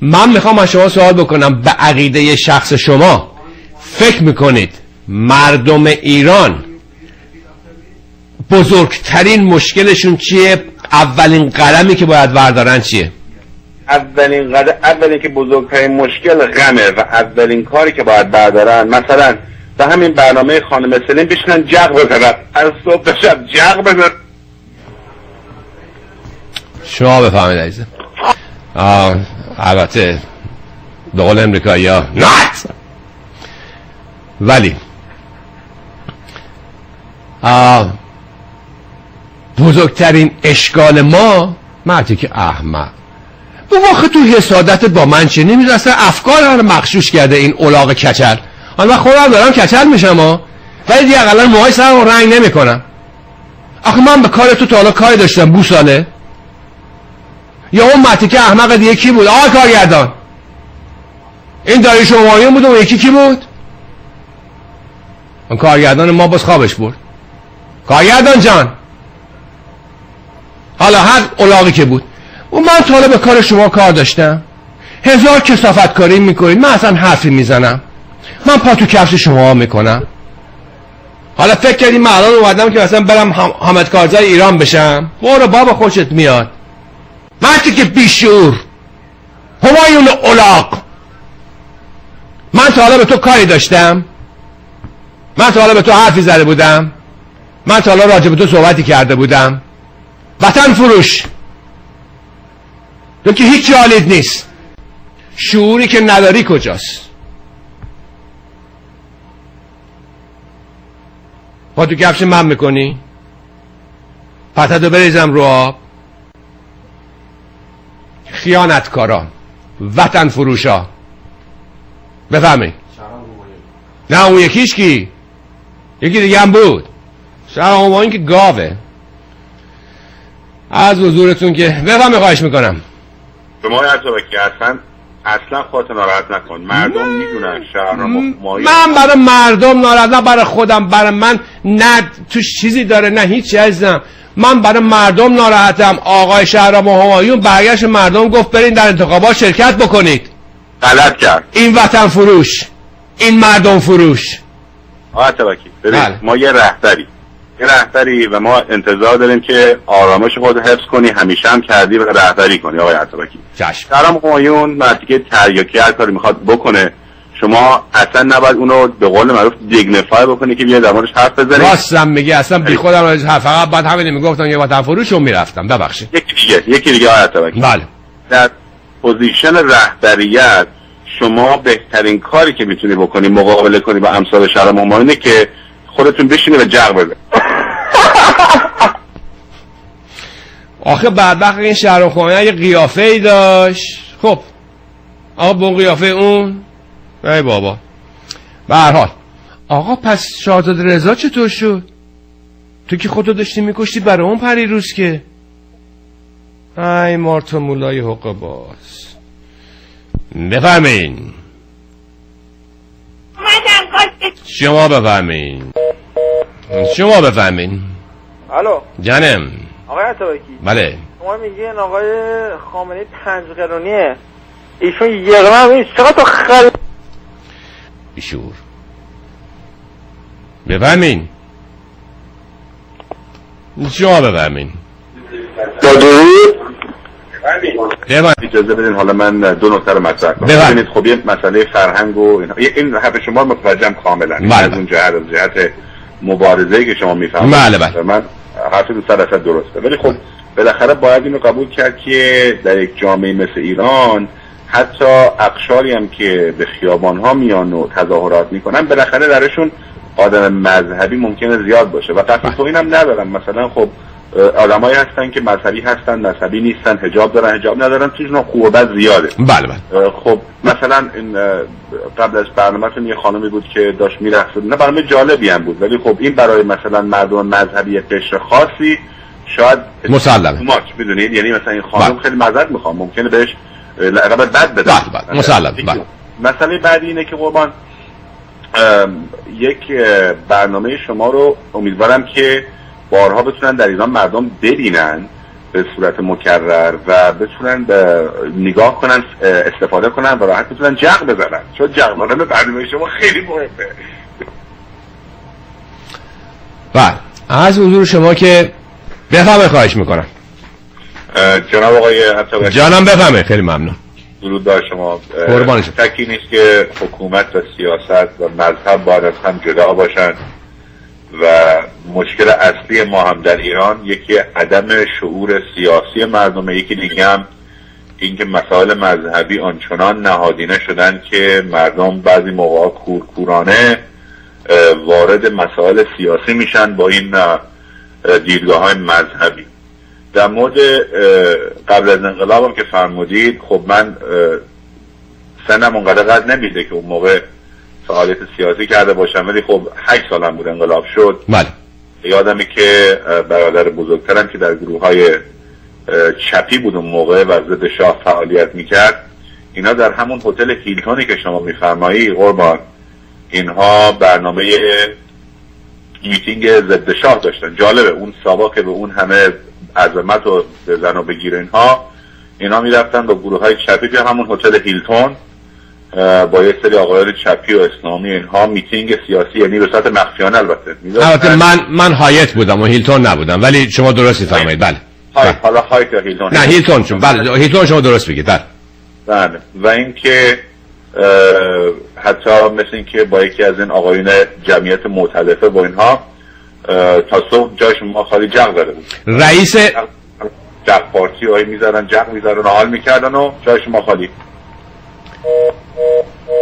من میخوام از شما سوال بکنم، به عقیده شخص شما فکر میکنید مردم ایران بزرگترین مشکلشون چیه؟ اولین قدمی که باید بردارن چیه؟ اولی که بزرگترین مشکل غمه و اولین کاری که باید بردارن، مثلا به همین برنامه خانم سلیم بشنن جغ بزنن، از صبح تا شب جغ بزنن. شما بفهمید عزیزم. البته به قول امریکایی ها نات، ولی بزرگترین اشکال ما مردی که احمق اون واقع تو حسادتت با من چه نمیدونی اصلا افکار رو مغشوش کرده این الاغ کچل. حالا من خودم دارم کچل میشم ولی دیگه اقلا موهای سرم رو رنگ نمی کنم. آخه من به کار تو تا حالا کاری داشتم بوساله؟ یا اون مردی که احمق دیگه کی بود؟ آقا کارگردان، این داریوش همایون بود و اون یکی کی بود؟ اون کارگردان ما باز خوابش برد. کارگردان جان، حالا هر الاغی که بود، اون من تا حالا به کار شما کار داشتم؟ هزار کثافت کاری میکنید، من اصلا حرفی میزنم، من پا تو کفش شما میکنم. حالا فکر کردیم من الان اومدم که مثلا برم حامد کارزای ایران بشم؟ برو بابا خوشت میاد. مردی که بیشعور، همایون الاغ، من تا حالا به تو کاری داشتم؟ من تا حالا به تو حرفی زده بودم؟ من تا حالا راجع به تو صحبتی کرده بودم؟ وطن فروش، تو که هیچ حالیت نیست. شعوری که نداری کجاست؟ پا تو کفش من میکنی؟ پتتو بریزم رو آب؟ خیانتکارا، وطن فروشا، بفهمی؟ نه اون یکیش کی؟ یکی دیگه هم بود، شهر همایون که گاوه. از حضورتون که بفهمی خواهش میکنم. شما اتابکی اصلا خودت ناراحت نکن، مردم میدونن شهر همایون. من برای مردم ناراحت، نه برای خودم. برای من نه توش چیزی داره نه هیچ عزیزم. من برای مردم ناراحتم. آقای شهرام همایون برگشت مردم گفت برین در انتخابات شرکت بکنید. غلط کرد. این وطن فروش، این مردم فروش. آقا اتابکی ببین، ما یه رهبری و ما انتظار داریم که آرامش خود حفظ کنی، همیشه هم کردی و رهبری کنی آقای اتابکی. چشم. شهرام همایون مردی که تریاکی هر کاری میخواد بکنه، شما اصلا نباید اونو به قول معروف دیگنیفای بکنی که بیاد در موردش حرف بزنی. راستم میگی، اصلا بی خودم از فقط بعد همین میگفتم یه وطن فروشو میرفتم. ببخشید. یکی دیگه آقای اتابکی. بله. در پوزیشن رهبریت شما بهترین کاری که میتونی بکنی مقابله کنی با امثال شهرام همایونه که خودتون بشینی و جغ بزنی. آخه بدبخت این شهرام همایون یه قیافه‌ای داشت. خب آقا با قیافه اون ای بابا. به هر حال آقا پس شاهزاده رضا چطور شد؟ تو که خودتو داشتی میکشتی برای اون پریروز که. ای مارتا مولای حقه باز. بفرمین. شما بفرمین. الو جانم. آقای اتابکی. بله. شما میگین آقای خامنه‌ای 5 قرونیه، ایشون یه قرون نیست. چقدر تو خل بیشور. بفرمین. شما بفرمین. اجازه بدین حالا من دو نکته رو مطرح کنم. ببینید خب یه مسئله فرهنگ و این حرف شما متوجهم کاملا. از اون جهت مبارزه‌ای که شما میفهمید. بله. من حرف 200% درسته، ولی خب بالاخره باید اینو قبول کرد که در یک جامعه مثل ایران حتی اقشاری هم که به خیابان‌ها میان و تظاهرات میکنن بالاخره درشون آدم مذهبی ممکنه زیاد باشه و قصد توهین هم ندارم. مثلا خب آدمایی هستن که مذهبی هستن، مذهبی نیستن، حجاب دارن، حجاب ندارن، توشون خوب و بد زیاده. بله. خب مثلا این قبل از برنامه‌تون یه خانمی بود که داشت میرقصید، نه برنامه جالبی هم بود، ولی خب این برای مثلا مردم مذهبی قشر خاصی شاید مسلمه ماچ میدونید، یعنی مثلا این خانم خیلی معذرت میخوام ممکنه بهش لقب بد بده. بله مسلمه. مسئله بعدی اینه که قربان یک برنامه شما رو امیدوارم که بارها بتونن در ایران مردم ببینن به صورت مکرر و بتونن نگاه کنن، استفاده کنن و راحت بتونن جغ بزنن، چون جغ زدن برنامه شما خیلی مهمه. بله از حضور شما که بفهمه خواهش میکنم. جناب آقای عطابک جانم بفهمه، خیلی ممنون. درود بر شما. قربان شما. شکی نیست که حکومت و سیاست و مذهب باید از هم جدا باشن و مشکل اصلی ما هم در ایران یکی عدم شعور سیاسی مردمه، یکی دیگه هم اینکه مسائل مذهبی آنچنان نهادینه شدن که مردم بعضی موقع کورکورانه وارد مسائل سیاسی میشن با این دیدگاه های مذهبی. در مورد قبل از انقلابم که فرمودید، خب من سنم اونقدر قد نمیده که اون موقع فعالیت سیاسی کرده باشم، ولی خب 8 سالم بود انقلاب شد. بله. یادمه که برادر بزرگترم که در گروه های چپی بود اون موقع و ضد شاه فعالیت میکرد، اینا در همون هتل هیلتونی که شما میفرمایی قربان، اینها برنامه میتینگ ضد شاه داشتن. جالبه اون سابا که به اون همه عظمت و بزن و بگیر اینا میرفتن با گروه های چپی که همون هتل هیلتون با یه سری آقایان چپی و اسلامی اینها میتینگ سیاسی، یعنی به صورت مخفیانه البته من هایت بودم و هیلتون نبودم، ولی شما درستی فرمایید. بله. حالا هایت یا هیلتون؟ نه هیلتون چون بله هیلتون شما درست بگید. بله. و اینکه حتی مثل اینکه با یکی از این آقایون جمعیت مؤتلفه با اینها تا صبح جای شما خالی جغ زده بود. رئیس جغ پارتی هایی میزدن، جغ میزدن و حال میکردن و جای شما خالی.